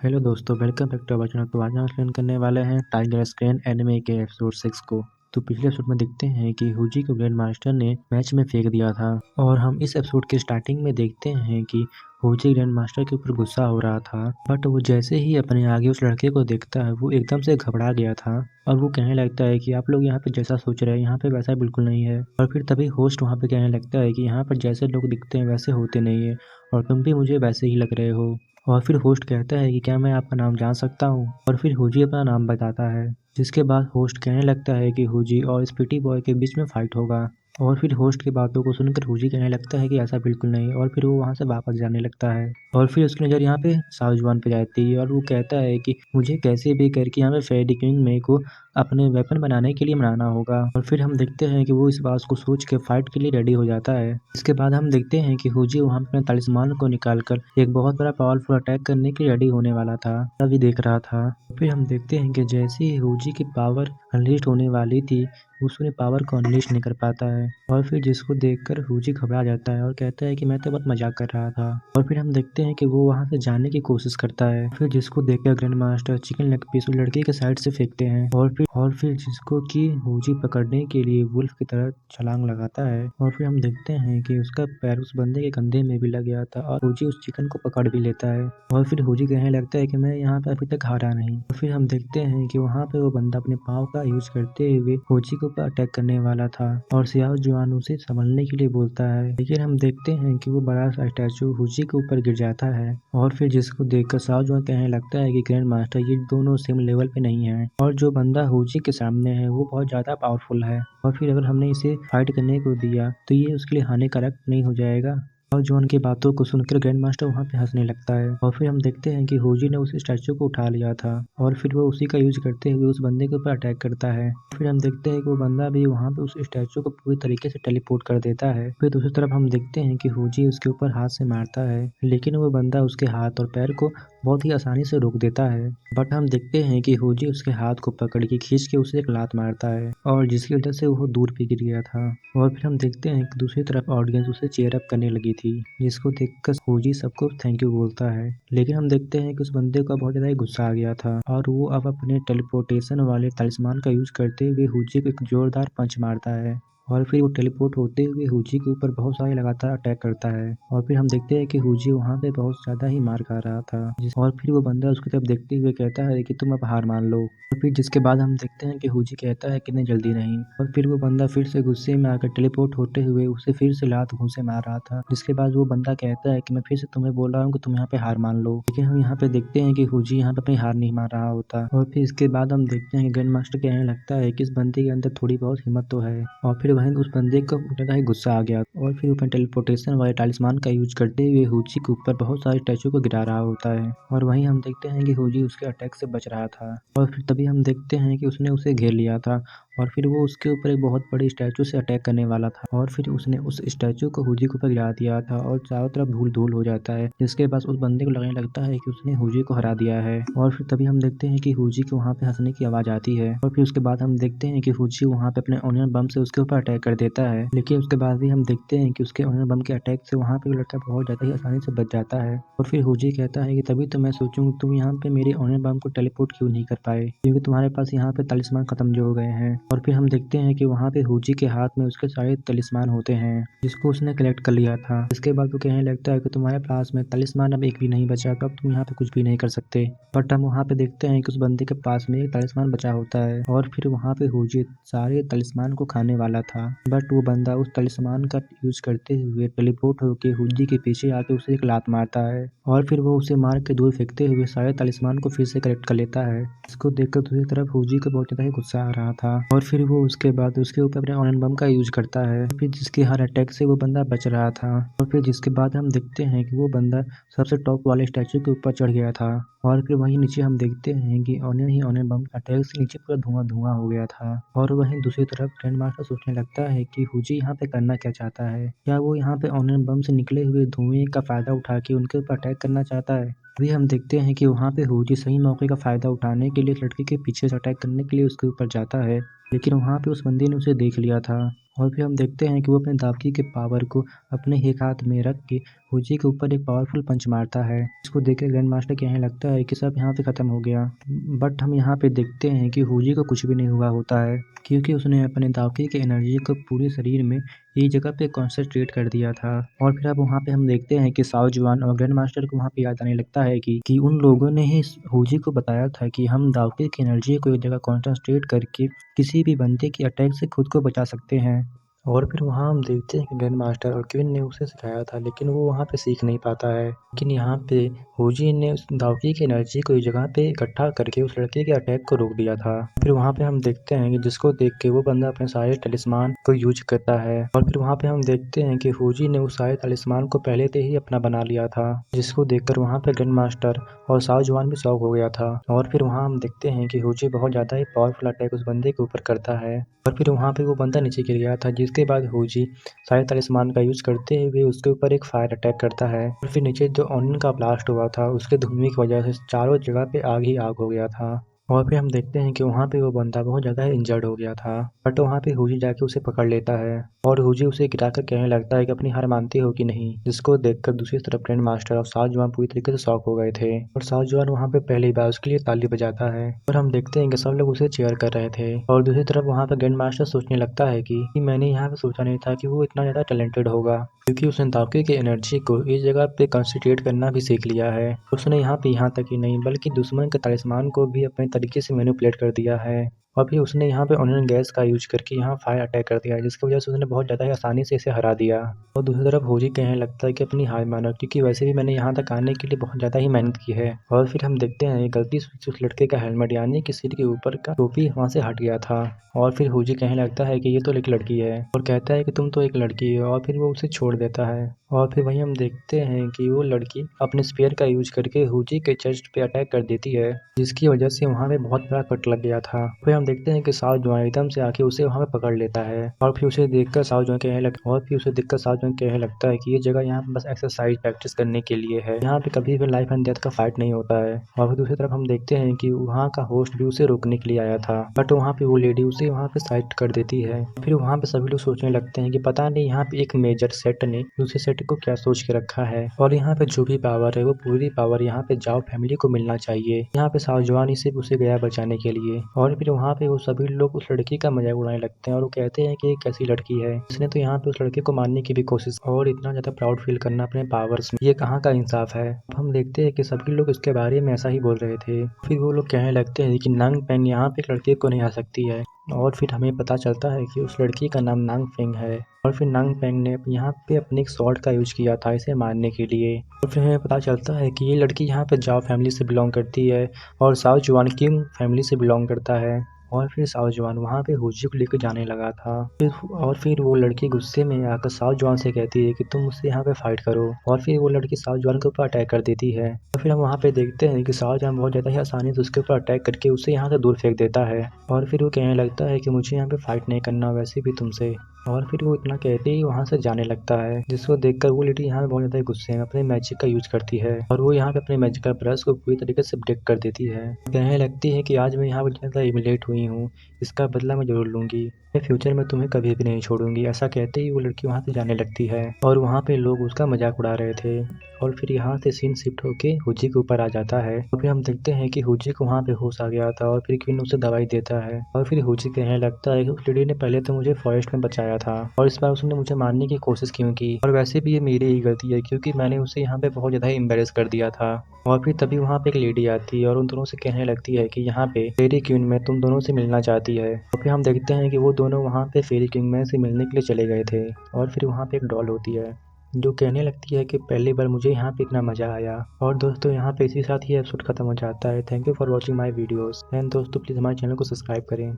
Hello दोस्तों, welcome back to our channel. तो आज हम एक्सप्लेन करने वाले हैं टाइगर स्क्रैन एनिमे के एपिसोड 6 को। तो पिछले एपिसोड में देखते हैं कि हुजी को ग्रैंड मास्टर ने मैच में फेंक दिया था और हम इस एपिसोड के स्टार्टिंग में देखते हैं कि हुजी ग्रैंड मास्टर के ऊपर गुस्सा हो रहा था। बट वो जैसे ही अपने आगे उस लड़के को देखता है वो एकदम से घबरा गया था और वो कहने लगता है कि आप लोग यहाँ पे जैसा सोच रहे हैं यहाँ पे वैसा बिल्कुल नहीं है। और फिर तभी होस्ट वहाँ पे कहने लगता है कि यहाँ पर जैसे लोग दिखते हैं वैसे होते नहीं है और तुम भी मुझे वैसे ही लग रहे हो। और फिर होस्ट कहता है कि क्या मैं आपका नाम जान सकता हूँ, और फिर हुजी अपना नाम बताता है। जिसके बाद होस्ट कहने लगता है कि हुजी और स्पीटी बॉय के बीच में फाइट होगा। और फिर होस्ट की बातों को सुनकर हुजी कहने लगता है कि ऐसा बिल्कुल नहीं, और फिर वो वहाँ से वापस जाने लगता है। और फिर उसकी नज़र यहाँ पे साउजवान पे जाती है और वो कहता है कि मुझे कैसे भी करके यहाँ पे फेरी क्वीन मे को अपने वेपन बनाने के लिए मनाना होगा। और फिर हम देखते हैं कि वो इस बात को सोच के फाइट के लिए रेडी हो जाता है। इसके बाद हम देखते हैं कि हुजी वहाँ पे अपने तलिस्मान को निकालकर एक बहुत बड़ा पावरफुल अटैक करने के लिए रेडी होने वाला था, तभी देख रहा था। फिर हम देखते हैं कि जैसे ही हुजी की पावर अनलीस्ट होने वाली थी उसने पावर को अनलीस्ट नहीं कर पाता है। और फिर जिसको देखकर हुजी घबरा जाता है और कहता है कि मैं तो बहुत मजाक कर रहा था। और फिर हम देखते हैं कि वो वहाँ से जाने की कोशिश करता है। फिर जिसको देखकर grand master chicken leg piece लड़के के साइड से फेंकते हैं और फिर जिसको कि हुजी पकड़ने के लिए वुल्फ की तरह छलांग लगाता है। और फिर हम देखते हैं कि उसका पैर उस बंदे के कंधे में भी लग गया था और हुजी उस चिकन को पकड़ भी लेता है। और फिर हुजी कहने लगता है कि मैं यहाँ पे अभी तक हारा नहीं। और फिर हम देखते हैं कि वहाँ पे वो बंदा अपने पाँव का यूज करते हुए हुजी के ऊपर अटैक करने वाला था और सियाह जुआन उसे संभलने के लिए बोलता है। लेकिन हम देखते हैं कि वो बड़ा सा स्टैचू हुजी के ऊपर गिर जाता है। और फिर जिसको देखकर सियाह जुआन कहने लगता है कि ग्रैंड मास्टर ये दोनों सेम लेवल पे नहीं है और जो बंदा हुजी के सामने है वो बहुत ज्यादा पावरफुल है। और फिर अगर हमने इसे फाइट करने को दिया तो ये उसके लिए हानिकारक नहीं हो जाएगा। और जॉन की बातों को सुनकर ग्रैंड मास्टर वहाँ पे हंसने लगता है। और फिर हम देखते हैं कि हुजी ने उस स्टैचू को उठा लिया था और फिर वो उसी का यूज करते हुए उस बंदे के ऊपर अटैक करता है। फिर हम देखते हैं कि वो बंदा भी वहाँ पे उस स्टैचू को पूरी तरीके से टेलीपोर्ट कर देता है। फिर दूसरी तरफ हम देखते हैं कि हुजी उसके ऊपर हाथ से मारता है लेकिन वो बंदा उसके हाथ और पैर को बहुत ही आसानी से रोक देता है। बट हम देखते हैं कि हुजी उसके हाथ को पकड़ के खींच के उसे एक लात मारता है और जिसकी वजह से वो दूर पे गिर गया था। और फिर हम देखते हैं कि दूसरी तरफ ऑडियंस उसे चीयर अप करने लगी थी, जिसको देखकर हुजी सबको थैंक यू बोलता है। लेकिन हम देखते हैं कि उस बंदे को बहुत ज्यादा ही गुस्सा आ गया था और वो अब अपने टेलीपोर्टेशन वाले तलिस्मान का यूज करते हुए हुजी को एक जोरदार पंच मारता है। और फिर वो टेलीपोर्ट होते हुए हुजी के ऊपर बहुत सारे लगातार अटैक करता है। और फिर हम देखते हैं कि हुजी वहाँ पे बहुत ज्यादा ही मार खा रहा था और फिर वो बंदा उसकी तरफ देखते हुए कहता है कि तुम अब हार मान लो। और फिर जिसके बाद हम देखते हैं कि हुजी कहता है कि नहीं, जल्दी नहीं। और फिर वो बंदा फिर से गुस्से में आकर टेलीपोर्ट होते हुए उसे फिर से लात घूंसे मार रहा था। जिसके बाद वो बंदा कहता है कि मैं फिर से तुम्हें बोल रहा हूँ कि तुम यहाँ पे हार मान लो। लेकिन हम यहाँ पे देखते हैं कि हुजी यहाँ पे अपनी हार नहीं मान रहा होता। और फिर इसके बाद हम देखते हैं कि ग्रैंड मास्टर कहने लगता है कि इस बंदे के अंदर थोड़ी बहुत हिम्मत तो है। और फिर वहीं उस बंदे को ज्यादा ही गुस्सा आ गया और फिर अपने टेलीपोर्टेशन वाले टालिस्मान का यूज करते हुए हुजी के ऊपर बहुत सारे स्टैचू को गिरा रहा होता है। और वहीं हम देखते हैं कि हुजी उसके अटैक से बच रहा था और फिर तभी हम देखते हैं कि उसने उसे घेर लिया था और फिर वो उसके ऊपर एक बहुत बड़ी स्टैचू से अटैक करने वाला था। और फिर उसने उस स्टैचू को हुजी के ऊपर गिरा दिया था और चारों तरफ धूल धूल हो जाता है, जिसके बाद उस बंदे को लगने लगता है कि उसने हुजी को हरा दिया है। और फिर तभी हम देखते हैं कि हुजी को वहाँ पे हंसने की आवाज आती है। और फिर उसके बाद हम देखते हैं कि हुजी वहाँ पे अपने ऑनियन बम से उसके ऊपर अटैक कर देता है। लेकिन उसके बाद भी हम देखते हैं कि उसके ऑनियन बम के अटैक से वहाँ पे वो लड़का बहुत ज्यादा ही आसानी से बच जाता है। और फिर हुजी कहता है कि तभी तो मैं सोचूं तुम यहाँ पे मेरे ऑनियन बम को टेलीपोर्ट क्यों नहीं कर पाए, क्योंकि तुम्हारे पास यहाँ पे तलिस्मान खत्म जो हो गए हैं। और फिर हम देखते हैं कि वहाँ पे हुजी के हाथ में उसके सारे तलिस्मान होते हैं जिसको उसने कलेक्ट कर लिया था। इसके बाद वो कहने लगता है कि तुम्हारे पास में तलिस्मान अब एक भी नहीं बचा, तो अब तुम यहाँ पे कुछ भी नहीं कर सकते। बट हम वहाँ पे देखते हैं कि उस बंदे के पास में एक तलिस्मान बचा होता है और फिर वहाँ पे हुजी सारे तलिस्मान को खाने वाला था। बट वो बंदा उस तलिस्मान का यूज करते हुए टेलीपोर्ट होके हुजी के पीछे आके उसे एक लात मारता है और फिर वो उसे मार के दूर फेंकते हुए सारे तलिस्मान को फिर से कलेक्ट कर लेता है। इसको देखकर दूसरी तरफ हुजी को बहुत ज्यादा ही गुस्सा आ रहा था और फिर वो उसके बाद उसके ऊपर अपने ऑनियन बम का यूज करता है। फिर जिसके हर अटैक से वो बंदा बच रहा था। और फिर जिसके बाद हम देखते हैं कि वो बंदा सबसे टॉप वाले स्टैचू के ऊपर चढ़ गया था। और फिर वहीं नीचे हम देखते हैं कि ऑनियन बम अटैक से नीचे पूरा धुआं धुआं हो गया था। और वहीं दूसरी तरफ ग्रैंड मास्टर सोचने लगता है कि हुजी यहाँ पे करना क्या चाहता है, क्या वो यहाँ पे ऑनियन बम से निकले हुए धुएं का फायदा उठा के उनके ऊपर अटैक करना चाहता है। अभी हम देखते हैं कि वहाँ पे हुजी सही मौके का फायदा उठाने के लिए लड़के के पीछे से अटैक करने के लिए उसके ऊपर जाता है, लेकिन वहाँ पे उस बंदे ने उसे देख लिया था और फिर हम देखते हैं कि वो अपने दावकी के पावर को अपने एक हाथ में रख के हुजी के ऊपर एक पावरफुल पंच मारता है। इसको देख के ग्रैंड मास्टर कहने लगता है कि सब यहाँ पे खत्म हो गया। बट हम यहाँ पे देखते हैं कि हुजी को कुछ भी नहीं हुआ होता है, क्योंकि उसने अपने दावकी के एनर्जी को पूरे शरीर में एक जगह पे कॉन्सेंट्रेट कर दिया था। और फिर अब वहाँ पे हम देखते हैं कि साओ जुआन और ग्रैंड मास्टर को वहाँ पे याद आने लगता है कि उन लोगों ने ही हुजी को बताया था कि हम दावकी की एनर्जी को एक जगह कॉन्सेंट्रेट करके किसी भी बंदे की अटैक से खुद को बचा सकते हैं। और फिर वहाँ हम देखते हैं कि ग्रैंड मास्टर और क्वीन ने उसे सिखाया था, लेकिन वो वहाँ पे सीख नहीं पाता है। लेकिन यहाँ पे होजी ने उस दावकी की एनर्जी को एक जगह पे इकट्ठा करके उस लड़के के अटैक को रोक दिया था। फिर वहाँ पे हम देखते हैं कि जिसको देख के वो बंदा अपने सारे टलिस्मान को यूज करता है। और फिर वहाँ पे हम देखते हैं कि होजी ने उस सारे टलिस्मान को पहले से ही अपना बना लिया था, जिसको देखकर वहाँ पे ग्रैंड मास्टर और साओ जुआन भी शॉक हो गया था। और फिर वहाँ हम देखते हैं कि होजी बहुत ज़्यादा ही पावरफुल अटैक उस बंदे के ऊपर करता है। और फिर वहाँ पे वो बंदा नीचे गिर गया था, जिसके बाद होजी सारे तलिस्मान का यूज करते हुए उसके ऊपर एक फायर अटैक करता है। और फिर नीचे जो ओनियन का ब्लास्ट हुआ था उसके धुएं की वजह से चारों जगह पे आग ही आग हो गया था। और फिर हम देखते हैं कि वहाँ पे वो बंदा बहुत ज़्यादा इंजर्ड हो गया था, बट वहाँ पे हुजी जाके उसे पकड़ लेता है और हुजी उसे गिराकर कहने लगता है कि अपनी हार मानती हो कि नहीं, जिसको देखकर दूसरी तरफ ग्रैंड मास्टर और साओ जुआन पूरी तरीके से शॉक हो गए थे। और साओ जुआन वहाँ पे पहली बार उसके लिए ताली बजाता है और हम देखते हैं कि सब लोग उसे चेयर कर रहे थे। और दूसरी तरफ वहाँ पे ग्रैंड मास्टर सोचने लगता है कि मैंने यहाँ पे सोचा नहीं था कि वो इतना ज़्यादा टैलेंटेड होगा, क्योंकि उसने दावकी की एनर्जी को इस जगह पे कंसंट्रेट करना भी सीख लिया है। उसने यहाँ तक ही नहीं बल्कि दुश्मन के तलिस्मान को भी अपने तरीके से मैनिपुलेट कर दिया है। और फिर उसने यहाँ पे ऑनियन गैस का यूज करके यहाँ फायर अटैक कर दिया, जिसकी वजह से उसने बहुत ज़्यादा ही आसानी से इसे हरा दिया। और दूसरी तरफ होजी कहने लगता है कि अपनी हार मानो, क्योंकि वैसे भी मैंने यहाँ तक आने के लिए बहुत ज़्यादा ही मेहनत की है। और फिर हम देखते हैं गलती से उस लड़के का हेलमेट यानी कि सिर के ऊपर का टोपी वहाँ से हट गया था। और फिर होजी कहने लगता है कि ये तो एक लड़की है और कहता है कि तुम तो एक लड़की हो, और फिर वो उसे छोड़ देता है। और फिर वहीं हम देखते हैं कि वो लड़की अपने स्पेयर का यूज करके हुजी के चेस्ट पे अटैक कर देती है, जिसकी वजह से वहाँ पे बहुत बड़ा कट लग गया था। फिर हम देखते हैं कि साओ जुआन एकदम से आके उसे वहाँ पे पकड़ लेता है और फिर उसे देखकर साओ जुआन कहने लगता है कि ये जगह यहाँ पे बस एक्सरसाइज प्रैक्टिस करने के लिए है, यहाँ पे कभी भी लाइफ एंड डेथ का फाइट नहीं होता है। और फिर दूसरी तरफ हम देखते हैं कि वहाँ का होस्ट भी उसे रोकने के लिए आया था, बट वहाँ पे वो लेडी उसे वहाँ पे साइड कर देती है। फिर वहाँ पे सभी लोग सोचने लगते हैं कि पता नहीं यहाँ पे एक मेजर सेट ने दूसरे सेट को क्या सोच के रखा है, और यहाँ पे जो भी पावर है वो पूरी पावर यहाँ पे जाओ फैमिली को मिलना चाहिए। यहाँ पे साओ जुआन ही सिर्फ उसे गया बचाने के लिए। और फिर वहाँ पे वो सभी लोग उस लड़की का मजाक उड़ाने लगते हैं और वो कहते हैं कि ये कैसी लड़की है, इसने तो यहाँ पे उस लड़के को मारने की भी कोशिश, और इतना ज्यादा प्राउड फील करना अपने पावर्स में, ये कहाँ का इंसाफ है। अब हम देखते हैं कि सभी लोग इसके बारे में ऐसा ही बोल रहे थे। फिर वो लोग कहने लगते हैं कि नांग पेंग यहाँ पे एक लड़के को नहीं आ सकती है। और फिर हमें पता चलता है कि उस लड़की का नाम नांग फेंग है। और फिर नांग फेंग ने यहाँ पे अपने एक स्वॉर्ड का यूज किया था इसे मारने के लिए। और फिर हमें पता चलता है कि ये लड़की यहाँ पे जाओ फैमिली से बिलोंग करती है और साओ जुआन किंग फैमिली से बिलोंग करता है। और फिर साओ जुआन वहाँ पे हुजी को लेकर जाने लगा था। फिर वो लड़की गुस्से में आकर साओ जुआन से कहती है कि तुम मुझसे यहाँ पे फाइट करो, और फिर वो लड़की साओ जुआन के ऊपर अटैक कर देती है। और फिर हम वहाँ पे देखते हैं कि साओ जुआन बहुत ज़्यादा ही आसानी से उसके ऊपर अटैक करके उसे यहाँ से दूर फेंक देता है। और फिर वो कहने लगता है कि मुझे यहाँ पे फाइट नहीं करना वैसे भी तुमसे। और फिर वो इतना कहते ही वहाँ से जाने लगता है, जिसको देखकर वो लेडी यहाँ पे बहुत ज़्यादा गुस्से में अपने मैजिक का यूज करती है और वो यहाँ पे अपने मैजिक का ब्रश को पूरी तरीके से ब्रेक कर देती है। कहने लगती है कि आज मैं यहाँ पर ज़्यादा इमिलेट हुई हूँ, इसका बदला मैं जरूर लूंगी, मैं फ्यूचर में तुम्हें कभी भी नहीं छोड़ूंगी। ऐसा कहते ही वो लड़की वहाँ से जाने लगती है और वहाँ पे लोग उसका मजाक उड़ा रहे थे। और फिर यहाँ से सीन शिफ्ट होके हुजी के ऊपर आ जाता है और फिर हम देखते हैं कि हुजी को वहाँ पे होश आ गया था और फिर क्वीन उसे दवाई देता है। और फिर हुजी कहने लगता है कि उस लेडी ने पहले तो मुझे फॉरेस्ट में बचाया था और इस बार उसने मुझे मारने की कोशिश क्यों की, और वैसे भी ये मेरी ही गलती है क्योंकि मैंने उसे यहाँ पे बहुत ज़्यादा एम्बेरस कर दिया था। और फिर तभी वहाँ पे एक लेडी आती है और उन दोनों से कहने लगती है कि यहाँ पे फेरी क्वीन में तुम दोनों से मिलना चाहती है। और फिर हम देखते हैं कि वो दोनों वहाँ पे फेरी क्वीन में से मिलने के लिए चले गए थे। और फिर वहाँ पे एक डॉल होती है जो कहने लगती है कि पहली बार मुझे यहाँ पे इतना मज़ा आया। और दोस्तों यहाँ पे इसी साथ ही एपिसोड खत्म हो जाता है। Thank you for watching my videos and दोस्तों प्लीज़ हमारे चैनल को सब्सक्राइब करें।